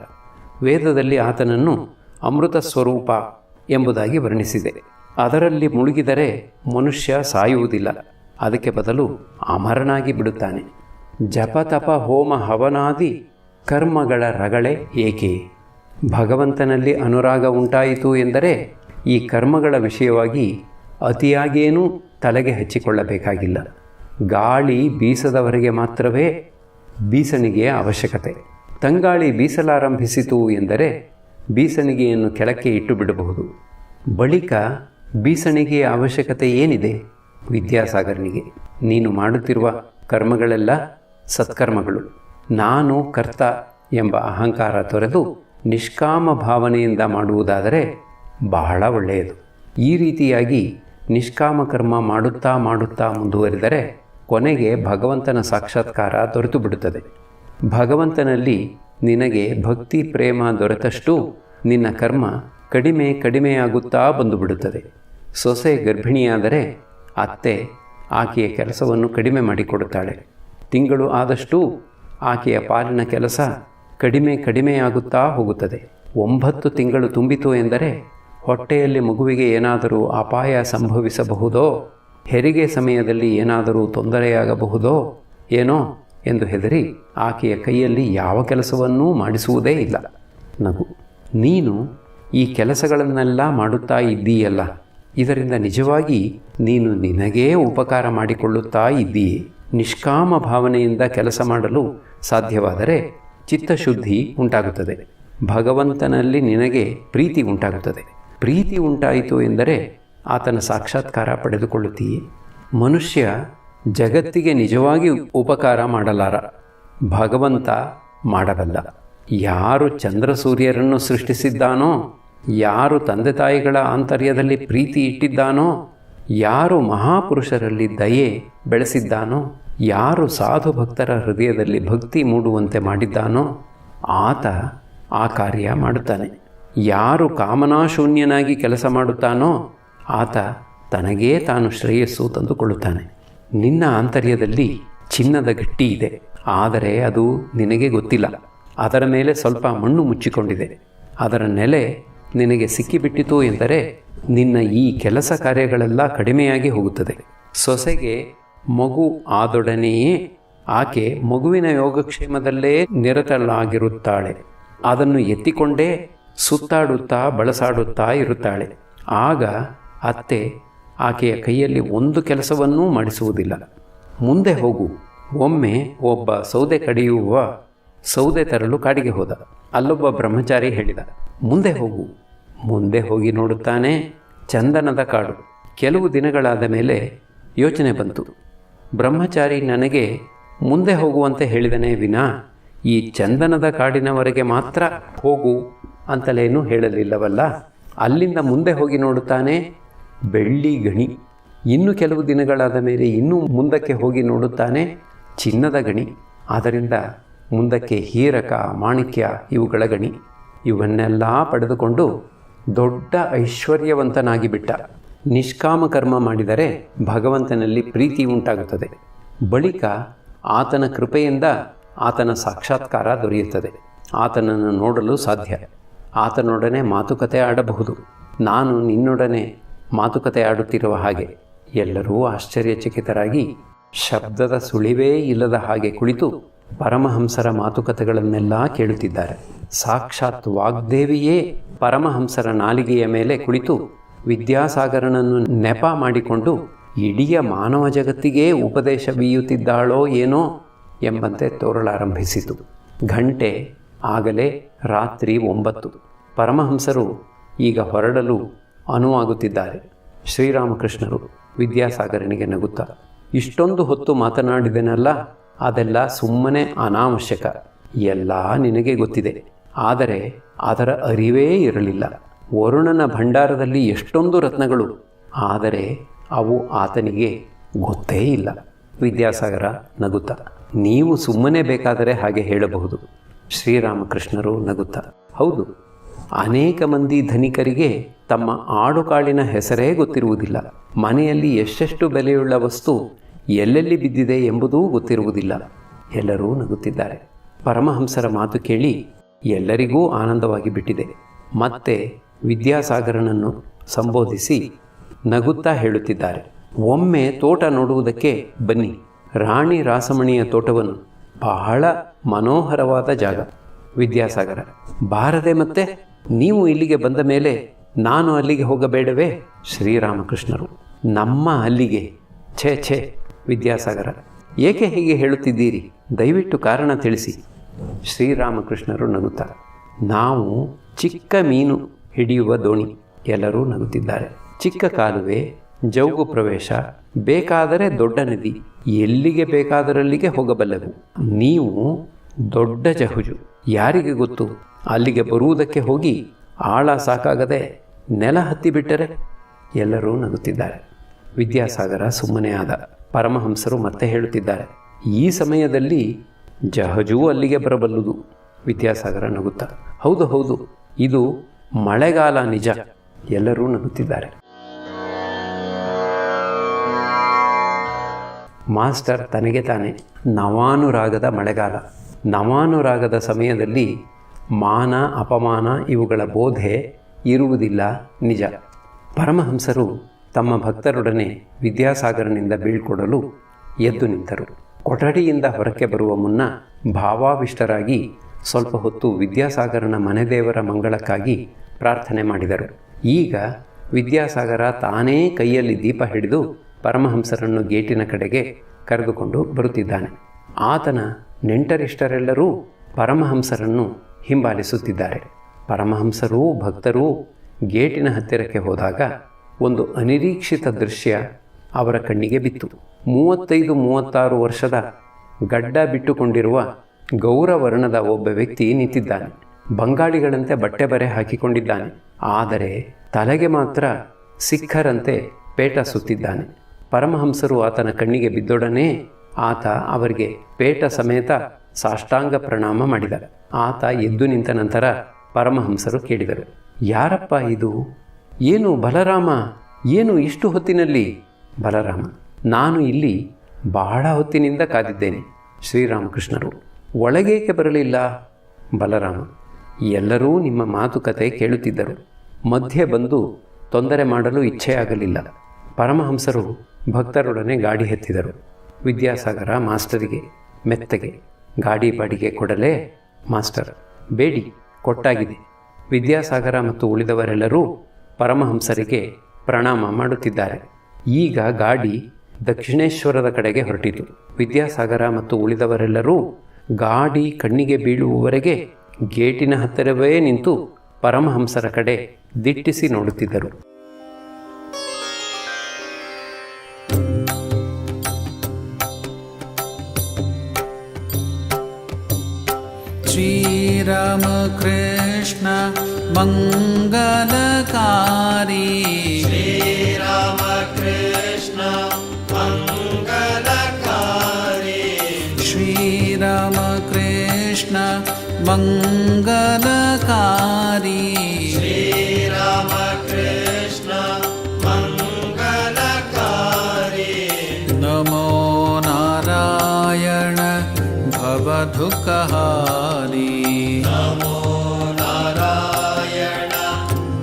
ವೇದದಲ್ಲಿ ಆತನನ್ನು ಅಮೃತ ಸ್ವರೂಪ ಎಂಬುದಾಗಿ ವರ್ಣಿಸಿದೆ. ಅದರಲ್ಲಿ ಮುಳುಗಿದರೆ ಮನುಷ್ಯ ಸಾಯುವುದಿಲ್ಲ, ಅದಕ್ಕೆ ಬದಲು ಅಮರನಾಗಿ ಬಿಡುತ್ತಾನೆ. ಜಪ ತಪ ಹೋಮ ಹವನಾದಿ ಕರ್ಮಗಳ ರಗಳೆ ಏಕೆ? ಭಗವಂತನಲ್ಲಿ ಅನುರಾಗ ಉಂಟಾಯಿತು ಎಂದರೆ ಈ ಕರ್ಮಗಳ ವಿಷಯವಾಗಿ ಅತಿಯಾಗೇನೂ ತಲೆಗೆ ಹಚ್ಚಿಕೊಳ್ಳಬೇಕಾಗಿಲ್ಲ. ಗಾಳಿ ಬೀಸದವರೆಗೆ ಮಾತ್ರವೇ ಬೀಸಣಿಗೆಯ ಅವಶ್ಯಕತೆ. ತಂಗಾಳಿ ಬೀಸಲಾರಂಭಿಸಿತು ಎಂದರೆ ಬೀಸಣಿಗೆಯನ್ನು ಕೆಳಕ್ಕೆ ಇಟ್ಟು ಬಿಡಬಹುದು. ಬಳಿಕ ಬೀಸಣಿಗೆಯ ಅವಶ್ಯಕತೆ ಏನಿದೆ? ವಿದ್ಯಾಸಾಗರನಿಗೆ ನೀನು ಮಾಡುತ್ತಿರುವ ಕರ್ಮಗಳೆಲ್ಲ ಸತ್ಕರ್ಮಗಳು. ನಾನು ಕರ್ತ ಎಂಬ ಅಹಂಕಾರ ತೊರೆದು ನಿಷ್ಕಾಮ ಭಾವನೆಯಿಂದ ಮಾಡುವುದಾದರೆ ಬಹಳ ಒಳ್ಳೆಯದು. ಈ ರೀತಿಯಾಗಿ ನಿಷ್ಕಾಮ ಕರ್ಮ ಮಾಡುತ್ತಾ ಮಾಡುತ್ತಾ ಮುಂದುವರಿದರೆ ಕೊನೆಗೆ ಭಗವಂತನ ಸಾಕ್ಷಾತ್ಕಾರ ದೊರೆತು ಬಿಡುತ್ತದೆ. ಭಗವಂತನಲ್ಲಿ ನಿನಗೆ ಭಕ್ತಿ ಪ್ರೇಮ ದೊರೆತಷ್ಟು ನಿನ್ನ ಕರ್ಮ ಕಡಿಮೆ ಕಡಿಮೆಯಾಗುತ್ತಾ ಬಂದು ಬಿಡುತ್ತದೆ. ಸೊಸೆ ಗರ್ಭಿಣಿಯಾದರೆ ಅತ್ತೆ ಆಕೆಯ ಕೆಲಸವನ್ನು ಕಡಿಮೆ ಮಾಡಿಕೊಡುತ್ತಾಳೆ. ತಿಂಗಳು ಆದಷ್ಟು ಆಕೆಯ ಪಾಲಿನ ಕೆಲಸ ಕಡಿಮೆ ಕಡಿಮೆಯಾಗುತ್ತಾ ಹೋಗುತ್ತದೆ. 9 ತಿಂಗಳು ತುಂಬಿತು ಎಂದರೆ ಹೊಟ್ಟೆಯಲ್ಲಿ ಮಗುವಿಗೆ ಏನಾದರೂ ಅಪಾಯ ಸಂಭವಿಸಬಹುದೋ, ಹೆರಿಗೆ ಸಮಯದಲ್ಲಿ ಏನಾದರೂ ತೊಂದರೆಯಾಗಬಹುದೋ ಏನೋ ಎಂದು ಹೆದರಿ ಆಕೆಯ ಕೈಯಲ್ಲಿ ಯಾವ ಕೆಲಸವನ್ನೂ ಮಾಡಿಸುವುದೇ ಇಲ್ಲ. ನಗು. ನೀನು ಈ ಕೆಲಸಗಳನ್ನೆಲ್ಲ ಮಾಡುತ್ತಾ ಇದ್ದೀಯಲ್ಲ, ಇದರಿಂದ ನಿಜವಾಗಿ ನೀನು ನಿನಗೇ ಉಪಕಾರ ಮಾಡಿಕೊಳ್ಳುತ್ತಾ ಇದ್ದೀಯೆ. ನಿಷ್ಕಾಮ ಭಾವನೆಯಿಂದ ಕೆಲಸ ಮಾಡಲು ಸಾಧ್ಯವಾದರೆ ಚಿತ್ತಶುದ್ಧಿ ಉಂಟಾಗುತ್ತದೆ. ಭಗವಂತನಲ್ಲಿ ನಿನಗೆ ಪ್ರೀತಿ ಉಂಟಾಗುತ್ತದೆ. ಪ್ರೀತಿ ಉಂಟಾಯಿತು ಎಂದರೆ ಆತನ ಸಾಕ್ಷಾತ್ಕಾರ ಪಡೆದುಕೊಳ್ಳುತ್ತೀಯೆ. ಮನುಷ್ಯ ಜಗತ್ತಿಗೆ ನಿಜವಾಗಿ ಉಪಕಾರ ಮಾಡಲಾರ, ಭಗವಂತ ಮಾಡಬಲ್ಲ. ಯಾರು ಚಂದ್ರ ಸೂರ್ಯರನ್ನು ಸೃಷ್ಟಿಸಿದ್ದಾನೋ, ಯಾರು ತಂದೆ ತಾಯಿಗಳ ಆಂತರ್ಯದಲ್ಲಿ ಪ್ರೀತಿ ಇಟ್ಟಿದ್ದಾನೋ, ಯಾರು ಮಹಾಪುರುಷರಲ್ಲಿ ದಯೆ ಬೆಳೆಸಿದ್ದಾನೋ, ಯಾರು ಸಾಧು ಭಕ್ತರ ಹೃದಯದಲ್ಲಿ ಭಕ್ತಿ ಮೂಡುವಂತೆ ಮಾಡಿದ್ದಾನೋ ಆತ ಆ ಕಾರ್ಯ ಮಾಡುತ್ತಾನೆ. ಯಾರು ಕಾಮನಾಶೂನ್ಯನಾಗಿ ಕೆಲಸ ಮಾಡುತ್ತಾನೋ ಆತ ತನಗೇ ತಾನು ಶ್ರೇಯಸ್ಸು ತಂದುಕೊಳ್ಳುತ್ತಾನೆ. ನಿನ್ನ ಆಂತರ್ಯದಲ್ಲಿ ಚಿನ್ನದ ಗಟ್ಟಿ ಇದೆ, ಆದರೆ ಅದು ನಿನಗೆ ಗೊತ್ತಿಲ್ಲ. ಅದರ ಮೇಲೆ ಸ್ವಲ್ಪ ಮಣ್ಣು ಮುಚ್ಚಿಕೊಂಡಿದೆ. ಅದರ ನೆಲೆ ನಿನಗೆ ಸಿಕ್ಕಿಬಿಟ್ಟಿತು ಎಂದರೆ ನಿನ್ನ ಈ ಕೆಲಸ ಕಾರ್ಯಗಳೆಲ್ಲ ಕಡಿಮೆಯಾಗಿ ಹೋಗುತ್ತದೆ. ಸೊಸೆಗೆ ಮಗು ಆದೊಡನೆಯೇ ಆಕೆ ಮಗುವಿನ ಯೋಗಕ್ಷೇಮದಲ್ಲೇ ನಿರತಳಾಗಿರುತ್ತಾಳೆ. ಅದನ್ನು ಎತ್ತಿಕೊಂಡೇ ಸುತ್ತಾಡುತ್ತಾ ಬಳಸಾಡುತ್ತಾ ಇರುತ್ತಾಳೆ. ಆಗ ಅತ್ತೆ ಆಕೆಯ ಕೈಯಲ್ಲಿ ಒಂದು ಕೆಲಸವನ್ನೂ ಮಾಡಿಸುವುದಿಲ್ಲ. ಮುಂದೆ ಹೋಗು. ಒಮ್ಮೆ ಒಬ್ಬ ಸೌದೆ ಕಡಿಯುವ ಸೌದೆ ತರಲು ಕಾಡಿಗೆ ಹೋದ. ಅಲ್ಲೊಬ್ಬ ಬ್ರಹ್ಮಚಾರಿ ಹೇಳಿದ, ಮುಂದೆ ಹೋಗು. ಮುಂದೆ ಹೋಗಿ ನೋಡುತ್ತಾನೆ, ಚಂದನದ ಕಾಡು. ಕೆಲವು ದಿನಗಳಾದ ಮೇಲೆ ಯೋಚನೆ ಬಂತು, ಬ್ರಹ್ಮಚಾರಿ ನನಗೆ ಮುಂದೆ ಹೋಗುವಂತೆ ಹೇಳಿದನೇ ವಿನಾ ಈ ಚಂದನದ ಕಾಡಿನವರೆಗೆ ಮಾತ್ರ ಹೋಗು ಅಂತಲೇನೂ ಹೇಳಲಿಲ್ಲವಲ್ಲ. ಅಲ್ಲಿಂದ ಮುಂದೆ ಹೋಗಿ ನೋಡುತ್ತಾನೆ, ಬೆಳ್ಳಿ ಗಣಿ. ಇನ್ನು ಕೆಲವು ದಿನಗಳಾದ ಮೇಲೆ ಇನ್ನೂ ಮುಂದಕ್ಕೆ ಹೋಗಿ ನೋಡುತ್ತಾನೆ, ಚಿನ್ನದ ಗಣಿ. ಆದ್ದರಿಂದ ಮುಂದಕ್ಕೆ ಹೀರಕ, ಮಾಣಿಕ್ಯ ಇವುಗಳ ಗಣಿ. ಇವನ್ನೆಲ್ಲ ಪಡೆದುಕೊಂಡು ದೊಡ್ಡ ಐಶ್ವರ್ಯವಂತನಾಗಿ ಬಿಟ್ಟ. ನಿಷ್ಕಾಮ ಕರ್ಮ ಮಾಡಿದರೆ ಭಗವಂತನಲ್ಲಿ ಪ್ರೀತಿ ಉಂಟಾಗುತ್ತದೆ. ಬಳಿಕ ಆತನ ಕೃಪೆಯಿಂದ ಆತನ ಸಾಕ್ಷಾತ್ಕಾರ ದೊರೆಯುತ್ತದೆ. ಆತನನ್ನು ನೋಡಲು ಸಾಧ್ಯ. ಆತನೊಡನೆ ಮಾತುಕತೆ ಆಡಬಹುದು. ನಾನು ನಿನ್ನೊಡನೆ ಮಾತುಕತೆ ಆಡುತ್ತಿರುವ ಹಾಗೆ. ಎಲ್ಲರೂ ಆಶ್ಚರ್ಯಚಕಿತರಾಗಿ ಶಬ್ದದ ಸುಳಿವೇ ಇಲ್ಲದ ಹಾಗೆ ಕುಳಿತು ಪರಮಹಂಸರ ಮಾತುಕತೆಗಳನ್ನೆಲ್ಲ ಕೇಳುತ್ತಿದ್ದಾರೆ. ಸಾಕ್ಷಾತ್ ವಾಗ್ದೇವಿಯೇ ಪರಮಹಂಸರ ನಾಲಿಗೆಯ ಮೇಲೆ ಕುಳಿತು ವಿದ್ಯಾಸಾಗರನನ್ನು ನೆಪ ಮಾಡಿಕೊಂಡು ಇಡೀ ಮಾನವ ಜಗತ್ತಿಗೇ ಉಪದೇಶ ಬೀಯುತ್ತಿದ್ದಾಳೋ ಏನೋ ಎಂಬಂತೆ ತೋರಲಾರಂಭಿಸಿತು. ಗಂಟೆ ಆಗಲೇ ರಾತ್ರಿ 9. ಪರಮಹಂಸರು ಈಗ ಹೊರಡಲು ಅನುವಾಗುತ್ತಿದ್ದಾರೆ. ಶ್ರೀರಾಮಕೃಷ್ಣರು ವಿದ್ಯಾಸಾಗರನಿಗೆ ನಗುತ್ತಾ, ಇಷ್ಟೊಂದು ಹೊತ್ತು ಮಾತನಾಡಿದೆನಲ್ಲ, ಅದೆಲ್ಲ ಸುಮ್ಮನೆ ಅನಾವಶ್ಯಕ. ಎಲ್ಲ ನಿನಗೆ ಗೊತ್ತಿದೆ, ಆದರೆ ಅದರ ಅರಿವೇ ಇರಲಿಲ್ಲ. ವರುಣನ ಭಂಡಾರದಲ್ಲಿ ಎಷ್ಟೊಂದು ರತ್ನಗಳು, ಆದರೆ ಅವು ಆತನಿಗೆ ಗೊತ್ತೇ ಇಲ್ಲ. ವಿದ್ಯಾಸಾಗರ ನಗುತ್ತಾ, ನೀವು ಸುಮ್ಮನೆ ಬೇಕಾದರೆ ಹಾಗೆ ಹೇಳಬಹುದು. ಶ್ರೀರಾಮಕೃಷ್ಣರು ನಗುತ್ತಾ, ಹೌದು, ಅನೇಕ ಮಂದಿ ಧನಿಕರಿಗೆ ತಮ್ಮ ಆಡುಕಾಳಿನ ಹೆಸರೇ ಗೊತ್ತಿರುವುದಿಲ್ಲ. ಮನೆಯಲ್ಲಿ ಎಷ್ಟೆಷ್ಟು ಬೆಲೆಯುಳ್ಳ ವಸ್ತು ಎಲ್ಲೆಲ್ಲಿ ಬಿದ್ದಿದೆ ಎಂಬುದೂ ಗೊತ್ತಿರುವುದಿಲ್ಲ. ಎಲ್ಲರೂ ನಗುತ್ತಿದ್ದಾರೆ. ಪರಮಹಂಸರ ಮಾತು ಕೇಳಿ ಎಲ್ಲರಿಗೂ ಆನಂದವಾಗಿ ಬಿಟ್ಟಿದೆ. ಮತ್ತೆ ವಿದ್ಯಾಸಾಗರನನ್ನು ಸಂಬೋಧಿಸಿ ನಗುತ್ತಾ ಹೇಳುತ್ತಿದ್ದಾರೆ, ಒಮ್ಮೆ ತೋಟ ನೋಡುವುದಕ್ಕೆ ಬನ್ನಿ. ರಾಣಿ ರಾಸಮಣಿಯ ತೋಟವನ್ನು ಬಹಳ ಮನೋಹರವಾದ ಜಾಗ. ವಿದ್ಯಾಸಾಗರ, ಬಾರದೆ ಮತ್ತೆ? ನೀವು ಇಲ್ಲಿಗೆ ಬಂದ ಮೇಲೆ ನಾನು ಅಲ್ಲಿಗೆ ಹೋಗಬೇಡವೇ? ಶ್ರೀರಾಮಕೃಷ್ಣರು, ನಮ್ಮ ಅಲ್ಲಿಗೆ? ಛೇ ಛೇ. ವಿದ್ಯಾಸಾಗರ, ಏಕೆ ಹೀಗೆ ಹೇಳುತ್ತಿದ್ದೀರಿ? ದಯವಿಟ್ಟು ಕಾರಣ ತಿಳಿಸಿ. ಶ್ರೀರಾಮಕೃಷ್ಣರು ನಗುತ್ತಾ, ನಾವು ಚಿಕ್ಕ ಮೀನು ಹಿಡಿಯುವ ದೋಣಿ. ಎಲ್ಲರೂ ನಗುತ್ತಿದ್ದಾರೆ. ಚಿಕ್ಕ ಕಾಲುವೆ, ಜೌಗು ಪ್ರವೇಶ, ಬೇಕಾದರೆ ದೊಡ್ಡ ನದಿ, ಎಲ್ಲಿಗೆ ಬೇಕಾದರಲ್ಲಿಗೆ ಹೋಗಬಲ್ಲೆವು. ನೀವು ದೊಡ್ಡ ಜಹುಜು. ಯಾರಿಗೆ ಗೊತ್ತು, ಅಲ್ಲಿಗೆ ಬರುವುದಕ್ಕೆ ಹೋಗಿ ಆಳ ಸಾಕಾಗದೆ ನೆಲ ಹತ್ತಿಬಿಟ್ಟರೆ? ಎಲ್ಲರೂ ನಗುತ್ತಿದ್ದಾರೆ. ವಿದ್ಯಾಸಾಗರ ಸುಮ್ಮನೆ ಆದ. ಪರಮಹಂಸರು ಮತ್ತೆ ಹೇಳುತ್ತಿದ್ದಾರೆ, ಈ ಸಮಯದಲ್ಲಿ ಜಹಜೂ ಅಲ್ಲಿಗೆ ಬರಬಲ್ಲುದು. ವಿದ್ಯಾಸಾಗರ ನಗುತ್ತಾ, ಹೌದು ಹೌದು, ಇದು ಮಳೆಗಾಲ ನಿಜ. ಎಲ್ಲರೂ ನಗುತ್ತಿದ್ದಾರೆ. ಮಾಸ್ಟರ್ ತನಗೆ ತಾನೆ, ನವಾನುರಾಗದ ಮಳೆಗಾಲ. ನವಾನುರಾಗದ ಸಮಯದಲ್ಲಿ ಮಾನ ಅಪಮಾನ ಇವುಗಳ ಬೋಧೆ ಇರುವುದಿಲ್ಲ, ನಿಜ. ಪರಮಹಂಸರು ತಮ್ಮ ಭಕ್ತರೊಡನೆ ವಿದ್ಯಾಸಾಗರನಿಂದ ಬೀಳ್ಕೊಡಲು ಎದ್ದು ನಿಂತರು. ಕೊಠಡಿಯಿಂದ ಹೊರಕ್ಕೆ ಬರುವ ಮುನ್ನ ಭಾವಾವಿಷ್ಟರಾಗಿ ಸ್ವಲ್ಪ ಹೊತ್ತು ವಿದ್ಯಾಸಾಗರನ ಮನೆದೇವರ ಮಂಗಳಕ್ಕಾಗಿ ಪ್ರಾರ್ಥನೆ ಮಾಡಿದರು. ಈಗ ವಿದ್ಯಾಸಾಗರ ತಾನೇ ಕೈಯಲ್ಲಿ ದೀಪ ಹಿಡಿದು ಪರಮಹಂಸರನ್ನು ಗೇಟಿನ ಕಡೆಗೆ ಕರೆದುಕೊಂಡು ಬರುತ್ತಿದ್ದಾನೆ. ಆತನ ನೆಂಟರಿಷ್ಟರೆಲ್ಲರೂ ಪರಮಹಂಸರನ್ನು ಹಿಂಬಾಲಿಸುತ್ತಿದ್ದಾರೆ. ಪರಮಹಂಸರೂ ಭಕ್ತರೂ ಗೇಟಿನ ಹತ್ತಿರಕ್ಕೆ ಹೋದಾಗ ಒಂದು ಅನಿರೀಕ್ಷಿತ ದೃಶ್ಯ ಅವರ ಕಣ್ಣಿಗೆ ಬಿತ್ತು. 35-36 ವರ್ಷದ ಗಡ್ಡ ಬಿಟ್ಟುಕೊಂಡಿರುವ ಗೌರವರ್ಣದ ಒಬ್ಬ ವ್ಯಕ್ತಿ ನಿಂತಿದ್ದಾನೆ. ಬಂಗಾಳಿಗಳಂತೆ ಬಟ್ಟೆ ಬರೆ ಹಾಕಿಕೊಂಡಿದ್ದಾನೆ. ಆದರೆ ತಲೆಗೆ ಮಾತ್ರ ಸಿಖ್ಖರಂತೆ ಪೇಟ ಸುತ್ತಿದ್ದಾನೆ. ಪರಮಹಂಸರು ಆತನ ಕಣ್ಣಿಗೆ ಬಿದ್ದೊಡನೆ ಆತ ಅವರಿಗೆ ಪೇಟ ಸಮೇತ ಸಾಷ್ಟಾಂಗ ಪ್ರಣಾಮ ಮಾಡಿದ. ಆತ ಎದ್ದು ನಿಂತ ನಂತರ ಪರಮಹಂಸರು ಕೇಳಿದರು, ಯಾರಪ್ಪ ಇದು? ಏನು ಬಲರಾಮ, ಏನು ಇಷ್ಟು ಹೊತ್ತಿನಲ್ಲಿ? ಬಲರಾಮ, ನಾನು ಇಲ್ಲಿ ಬಹಳ ಹೊತ್ತಿನಿಂದ ಕಾದಿದ್ದೇನೆ. ಶ್ರೀರಾಮಕೃಷ್ಣರು, ಒಳಗೇಕೆ ಬರಲಿಲ್ಲ? ಬಲರಾಮ, ಎಲ್ಲರೂ ನಿಮ್ಮ ಮಾತುಕತೆ ಕೇಳುತ್ತಿದ್ದರು. ಮಧ್ಯೆ ಬಂದು ತೊಂದರೆ ಮಾಡಲು ಇಚ್ಛೆಯಾಗಲಿಲ್ಲ. ಪರಮಹಂಸರು ಭಕ್ತರೊಡನೆ ಗಾಡಿ ಹತ್ತಿದರು. ವಿದ್ಯಾಸಾಗರ ಮಾಸ್ಟರಿಗೆ ಮೆತ್ತಗೆ, ಗಾಡಿ ಬಾಡಿಗೆ ಕೊಡಲೇ? ಮಾಸ್ಟರ್, ಬೇಡಿ, ಕೊಟ್ಟಾಗಿದೆ. ವಿದ್ಯಾಸಾಗರ ಮತ್ತು ಉಳಿದವರೆಲ್ಲರೂ ಪರಮಹಂಸರಿಗೆ ಪ್ರಣಾಮ ಮಾಡುತ್ತಿದ್ದಾರೆ. ಈಗ ಗಾಡಿ ದಕ್ಷಿಣೇಶ್ವರದ ಕಡೆಗೆ ಹೊರಟಿತು. ವಿದ್ಯಾಸಾಗರ ಮತ್ತು ಉಳಿದವರೆಲ್ಲರೂ ಗಾಡಿ ಕಣ್ಣಿಗೆ ಬೀಳುವವರೆಗೆ ಗೇಟಿನ ಹತ್ತಿರವೇ ನಿಂತು ಪರಮಹಂಸರ ಕಡೆ ದಿಟ್ಟಿಸಿ ನೋಡುತ್ತಿದ್ದರು. ಶ್ರೀರಾಮಕೃಷ್ಣ ಮಂಗಲಕಾರಿ, ಶ್ರೀರಾಮಕೃಷ್ಣ ಮಂಗಲಕಾರಿ, ಶ್ರೀರಾಮಕೃಷ್ಣ ಮಂಗಲಕಾರಿ, ಶ್ರೀರಾಮಕೃಷ್ಣ ಮಂಗಲಕಾರಿ. ನಮೋ ನಾರಾಯಣ ಭವದುಃಖಹಾರಿ, ನಮೋ ನಾರಾಯಣ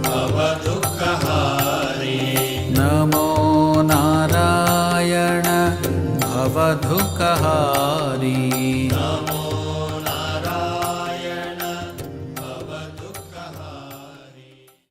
ಭವದುಃಖಹಾರಿ, ನಮೋ ನಾರಾಯಣ ಭವದುಃಖಹಾರಿ, ನಮೋ